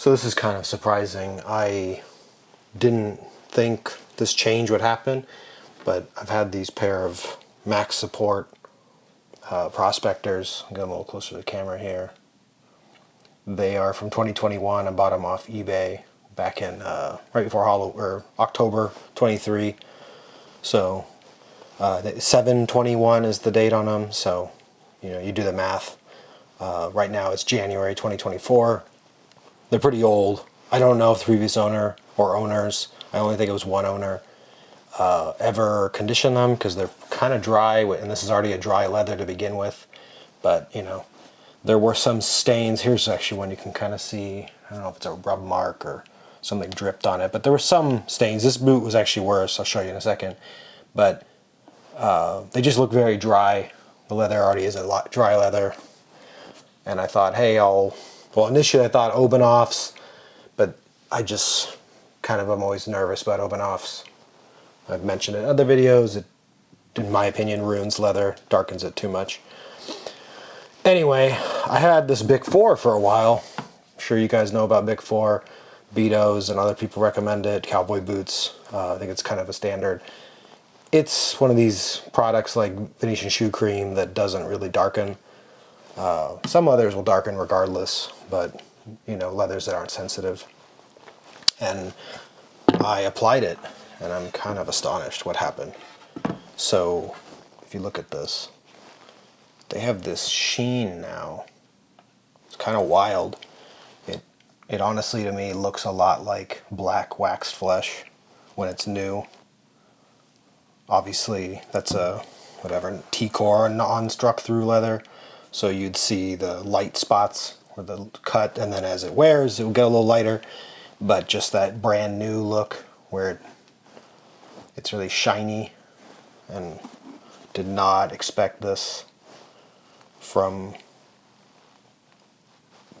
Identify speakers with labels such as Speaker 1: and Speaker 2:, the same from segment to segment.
Speaker 1: So this is kind of surprising. I didn't think this change would happen, but I've had these pair of MaxSupport Prospectors. I'll get them a little closer to the camera here. They are from 2021. I bought them off eBay back in right before October 23. So 7/21 is the date on them. So you do the math. Right now it's January 2024. They're pretty old. I don't know if the previous owner or owners, I only think it was one owner, ever conditioned them, because they're kind of dry, and this is already a dry leather to begin with. But there were some stains. Here's actually one you can kind of see. I don't know if it's a rub mark or something dripped on it, but there were some stains. This boot was actually worse. I'll show you in a second. But they just look very dry. The leather already is a lot dry leather. And I thought, hey, initially I thought open-offs, but I just I'm always nervous about open-offs. I've mentioned it in other videos. It, in my opinion, ruins leather, darkens it too much. Anyway, I had this Bic 4 for a while. I'm sure you guys know about Bic 4. Beatos and other people recommend it. Cowboy boots. I think it's kind of a standard. It's one of these products like Venetian shoe cream that doesn't really darken. Some others will darken regardless, but leathers that aren't sensitive. And I applied it, and I'm kind of astonished what happened. So if you look at this, they have this sheen now. It's kind of wild. It honestly to me looks a lot like black waxed flesh when it's new. Obviously that's a T-core non-struck through leather, so you'd see the light spots or the cut, and then as it wears it will get a little lighter. But just that brand new look where it's really shiny, and did not expect this from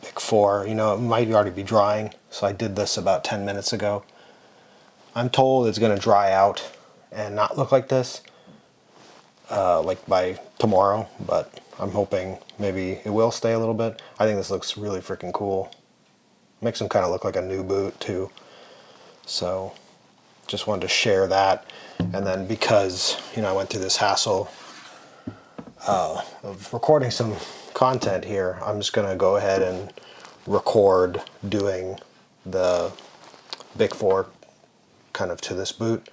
Speaker 1: Bic 4. It might already be drying, so I did this about 10 minutes ago. I'm told it's going to dry out and not look like this like by tomorrow, but I'm hoping maybe it will stay a little bit. I think this looks really freaking cool. Makes them kind of look like a new boot too. So just wanted to share that. And then because I went through this hassle of recording some content here, I'm just gonna go ahead and record doing the Bic 4 kind of to this boot,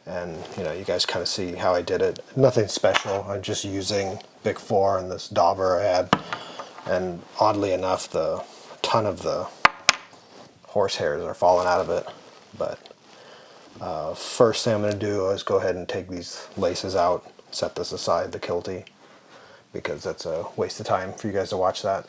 Speaker 1: and you guys kind of see how I did it. Nothing special. I'm just using Bic 4 and this dauber I had, and oddly enough a ton of the horse hairs are falling out of it. But first thing I'm going to do is go ahead and take these laces out, set this aside, the kiltie, because that's a waste of time for you guys to watch that.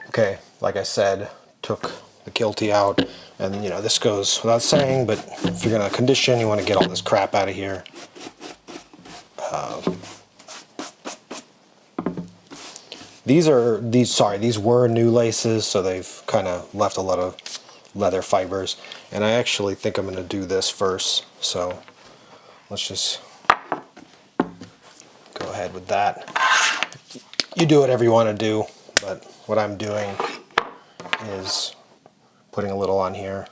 Speaker 1: Okay, like I said, took the kiltie out, and this goes without saying, but if you're going to condition, you want to get all this crap out of here. These were new laces, so they've kind of left a lot of leather fibers, and I actually think I'm going to do this first, so let's just go ahead with that. You do whatever you want to do, but what I'm doing is putting a little on here.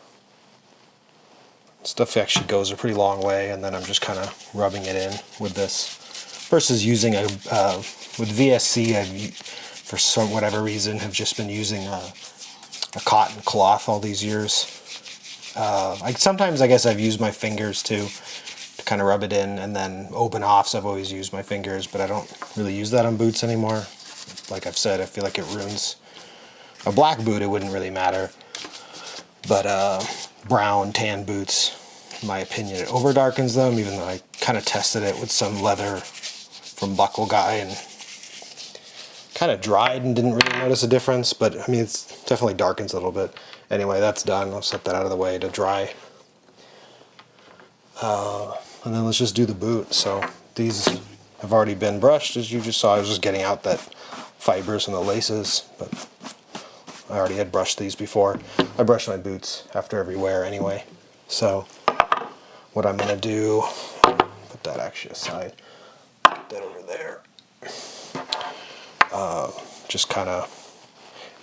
Speaker 1: Stuff actually goes a pretty long way, and then I'm just kind of rubbing it in with this versus using with VSC. For whatever reason have just been using a cotton cloth all these years. Sometimes I guess I've used my fingers too to kind of rub it in, and then open-offs I've always used my fingers, but I don't really use that on boots anymore. Like I've said, I feel like it ruins a black boot. It wouldn't really matter, but brown, tan boots, in my opinion, it over darkens them, even though I kind of tested it with some leather from Buckle Guy and kind of dried and didn't really notice a difference, but I mean, it's definitely darkens a little bit. Anyway, that's done. I'll set that out of the way to dry. And then let's just do the boot. So these have already been brushed, as you just saw. I was just getting out that fibers and the laces, but I already had brushed these before. I brush my boots after every wear anyway. So what I'm going to do, put that actually aside, put that over there. Just kind of,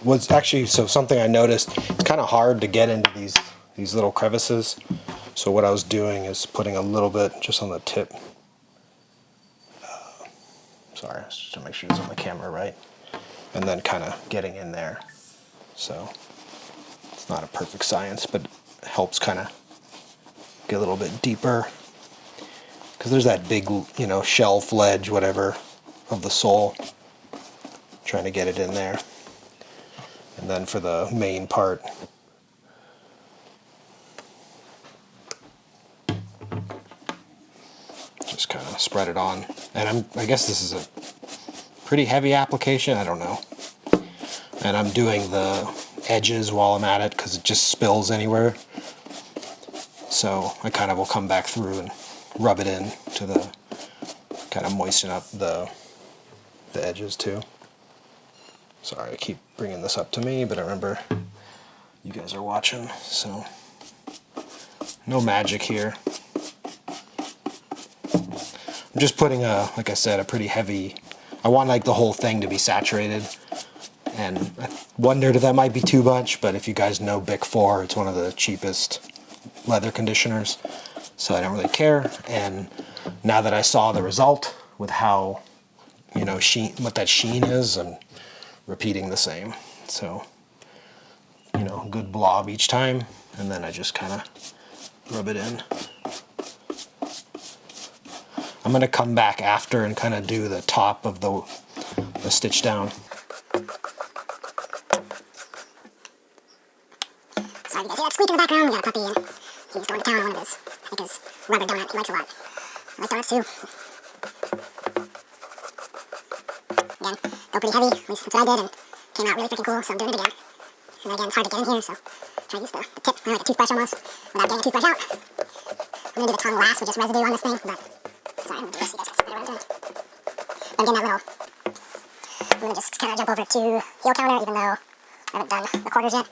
Speaker 1: was actually, so something I noticed, it's kind of hard to get into these little crevices. So what I was doing is putting a little bit just on the tip. Sorry, just to make sure it's on the camera right. And then kind of getting in there. So it's not a perfect science, but it helps kind of get a little bit deeper. Because there's that big, you know, shelf, ledge, whatever, of the sole. Trying to get it in there. And then for the main part, just kind of spread it on. And I guess this is a pretty heavy application, I don't know. And I'm doing the edges while I'm at it because it just spills anywhere. So I kind of will come back through and rub it in to the, kind of moisten up the edges too. Sorry, I keep bringing this up to me, but I remember you guys are watching, so no magic here. I'm just putting like I said, a pretty heavy, I want like the whole thing to be saturated. And I wondered if that might be too much, but if you guys know Bic 4, it's one of the cheapest leather conditioners, so I don't really care. And now that I saw the result with how, you know, what that sheen is, I'm repeating the same. So, you know, good blob each time, and then I just kind of rub it in. I'm going to come back after and kind of do the top of the stitch down.
Speaker 2: Sorry, you guys hear that squeak in the background? We got a puppy, and he's going to town on one of his, I think his rubber donut. He likes a lot. I like donuts too. Again, go pretty heavy, at least that's what I did, and came out really freaking cool, so I'm doing it again. And again, it's hard to get in here, so try to use the tip, like a toothbrush almost, without getting a toothbrush out. I'm going to do the tongue last with just residue on this thing, but sorry, I'm going to do this so you guys can see better what I'm doing. But I'm getting that little, I'm going to just kind of jump over to heel counter, even though I haven't done the quarters yet.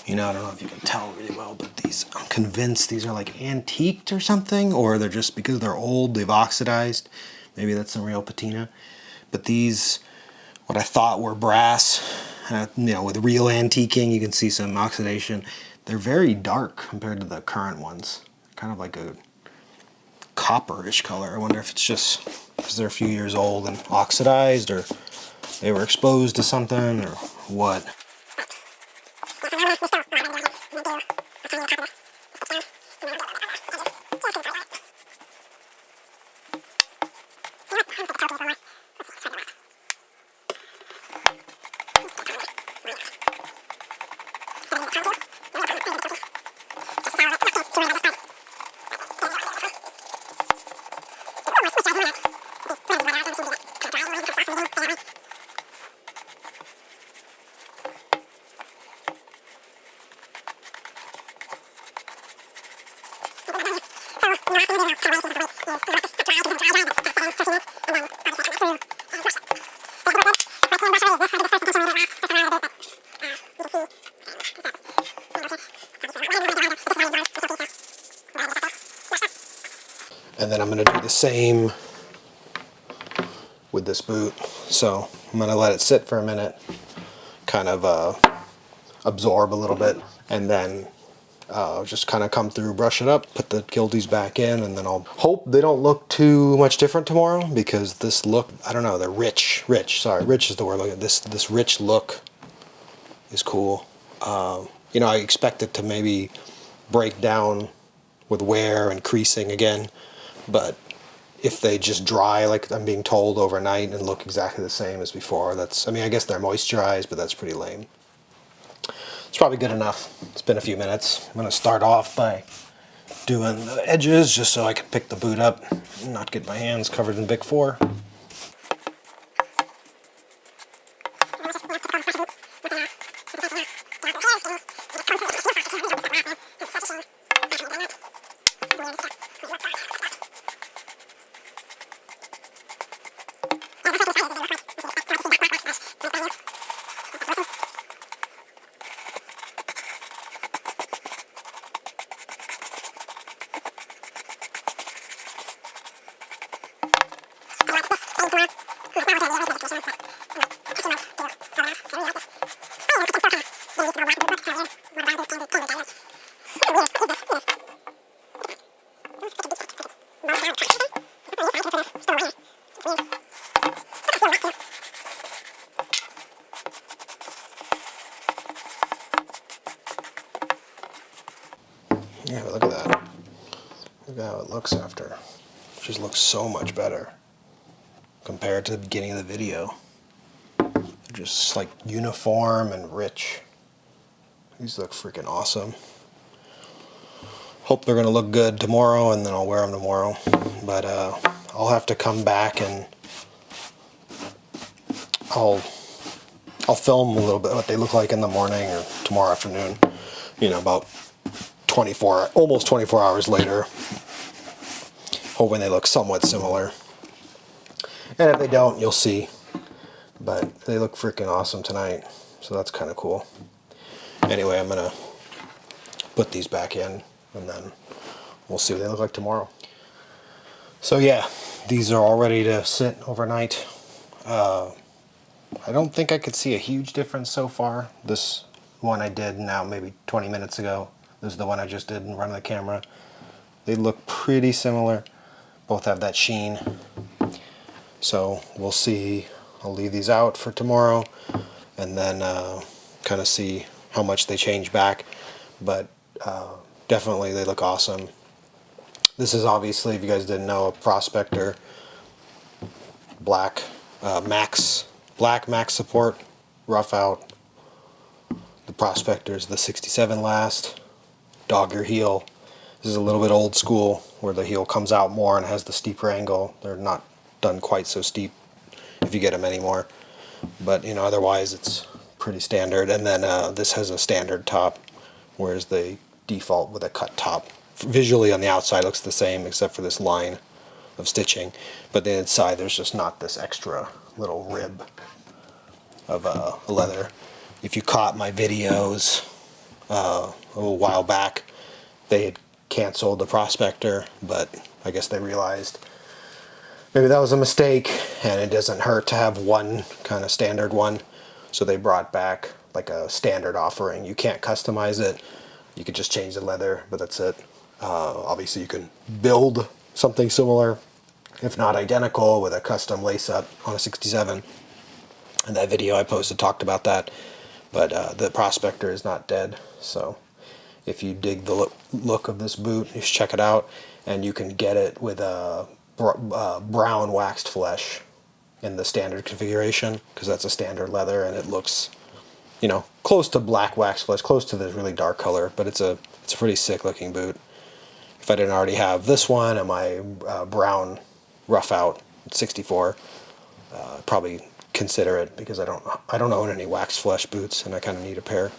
Speaker 1: You know, I don't know if you can tell really well, but these, I'm convinced these are like antiqued or something, or they're just, because they're old, they've oxidized. Maybe that's some real patina. But these, what I thought were brass, you know, with real antiquing, you can see some oxidation. They're very dark compared to the current ones. Kind of like a copperish color. I wonder if it's just because they're a few years old and oxidized, or they were exposed to something, or what. And then I'm going to do the same with this boot. So I'm going to let it sit for a minute, kind of absorb a little bit, and then just kind of come through, brush it up, put the gildies back in, and then I'll hope they don't look too much different tomorrow, because this look, I don't know, they're rich is the word. Look at this rich look is cool. You know, I expect it to maybe break down with wear and creasing again, but if they just dry like I'm being told overnight and look exactly the same as before, that's, I mean, I guess they're moisturized, but that's pretty lame. It's probably good enough. It's been a few minutes. I'm going to start off by doing the edges just so I can pick the boot up and not get my hands covered in Bic 4. Yeah, but look at that. Look at how it looks after. It just looks so much better compared to the beginning of the video. They're just like uniform and rich. These look freaking awesome. Hope they're gonna look good tomorrow, and then I'll wear them tomorrow. But I'll have to come back and I'll film a little bit what they look like in the morning or tomorrow afternoon. You know, about almost 24 hours later, hoping they look somewhat similar. And if they don't, you'll see. But they look freaking awesome tonight, so that's kind of cool. Anyway, I'm gonna put these back in, and then we'll see what they look like tomorrow. So yeah, these are all ready to sit overnight. I don't think I could see a huge difference so far. This one I did now maybe 20 minutes ago. This is the one I just did in front of the camera. They look pretty similar. Both have that sheen. So we'll see. I'll leave these out for tomorrow, and then kind of see how much they change back. But definitely they look awesome. This is obviously, if you guys didn't know, a Prospector Black MaxSupport Rough Out. The Prospector is the 67 last. Dog your heel. This is a little bit old school, where the heel comes out more and has the steeper angle. They're not done quite so steep if you get them anymore, but you know, otherwise it's pretty standard. And then this has a standard top, whereas the default with a cut top visually on the outside looks the same except for this line of stitching, but the inside there's just not this extra little rib of leather. If you caught my videos a little while back, they had canceled the Prospector, but I guess they realized maybe that was a mistake, and it doesn't hurt to have one kind of standard one, so they brought back like a standard offering. You can't customize it, you could just change the leather, but that's it. Obviously you can build something similar, if not identical, with a custom lace up on a 67, and that video I posted talked about that. But the Prospector is not dead, so if you dig the look of this boot, you should check it out. And you can get it with a brown waxed flesh in the standard configuration, because that's a standard leather, and it looks, you know, close to black waxed flesh, close to this really dark color. But it's a pretty sick looking boot. If I didn't already have this one and my brown Rough Out 64, probably consider it, because I don't own any waxed flesh boots, and I kind of need a pair.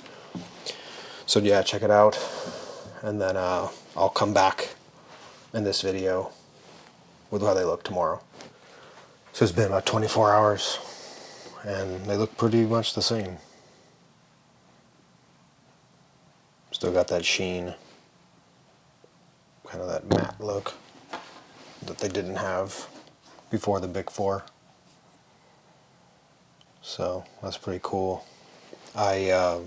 Speaker 1: So yeah, check it out, and then I'll come back in this video with how they look tomorrow. So it's been about 24 hours, and they look pretty much the same. Still got that sheen, kind of that matte look. that they didn't have before the Big Four. So that's pretty cool. I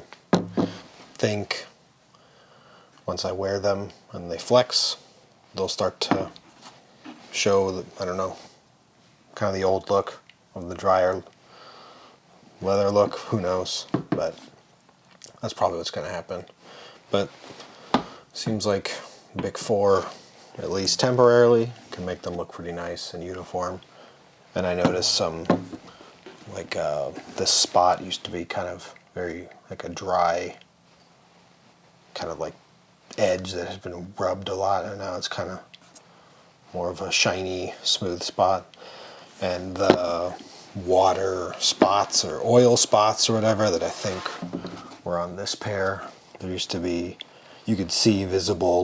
Speaker 1: think once I wear them and they flex, they'll start to show the, I don't know, kind of the old look of the dryer leather look. Who knows? But that's probably what's going to happen. But seems like Big Four, at least temporarily, can make them look pretty nice and uniform. And I noticed some, like this spot used to be kind of very like a dry, kind of like edge that has been rubbed a lot, and now it's kind of more of a shiny, smooth spot. And the water spots or oil spots or whatever that I think were on this pair, there used to be, you could see visible,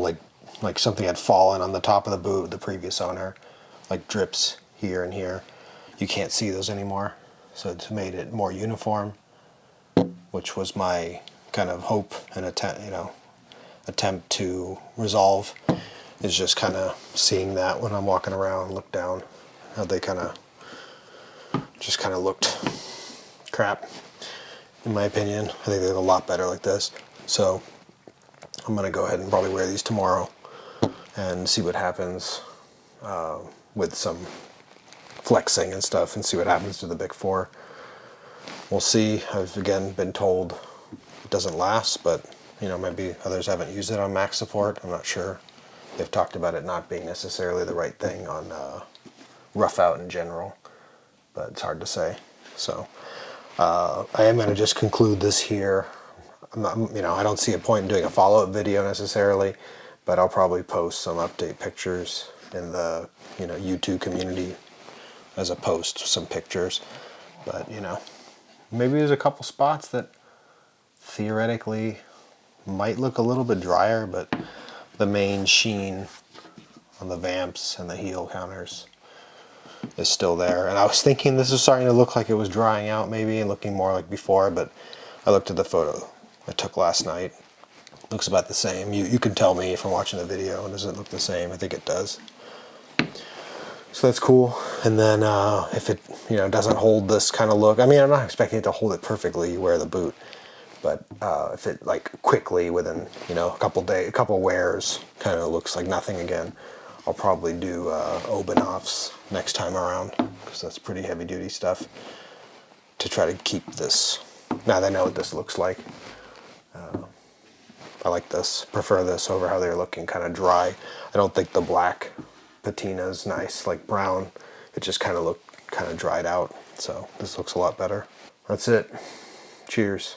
Speaker 1: like something had fallen on the top of the boot, the previous owner, like drips here and here. You can't see those anymore, so it's made it more uniform, which was my kind of hope and attempt to resolve, is just kind of seeing that when I'm walking around, look down, how they kind of looked crap, in my opinion. I think they look a lot better like this. So I'm going to go ahead and probably wear these tomorrow and see what happens with some flexing and stuff, and see what happens to the Big Four. We'll see. I've again been told it doesn't last, but maybe others haven't used it on MaxSupport. I'm not sure. They've talked about it not being necessarily the right thing on Rough Out in general, but it's hard to say. So I am going to just conclude this here. I'm not, I don't see a point in doing a follow-up video necessarily, but I'll probably post some update pictures in the YouTube community as a post, some pictures. But maybe there's a couple spots that theoretically might look a little bit drier, but the main sheen on the vamps and the heel counters is still there. And I was thinking this is starting to look like it was drying out maybe and looking more like before, but I looked at the photo I took last night. Looks about the same. You can tell me if I'm watching the video, does it look the same? I think it does. So that's cool. And then if it doesn't hold this kind of look, I mean, I'm not expecting it to hold it perfectly. You wear the boot, but if it like quickly within a couple wears kind of looks like nothing again, I'll probably do Obanoffs next time around, because that's pretty heavy duty stuff, to try to keep this. Now that I know what this looks like, I like this, prefer this over how they're looking kind of dry. I don't think the black patina is nice, like brown. It just kind of looked kind of dried out. So this looks a lot better. That's it. Cheers.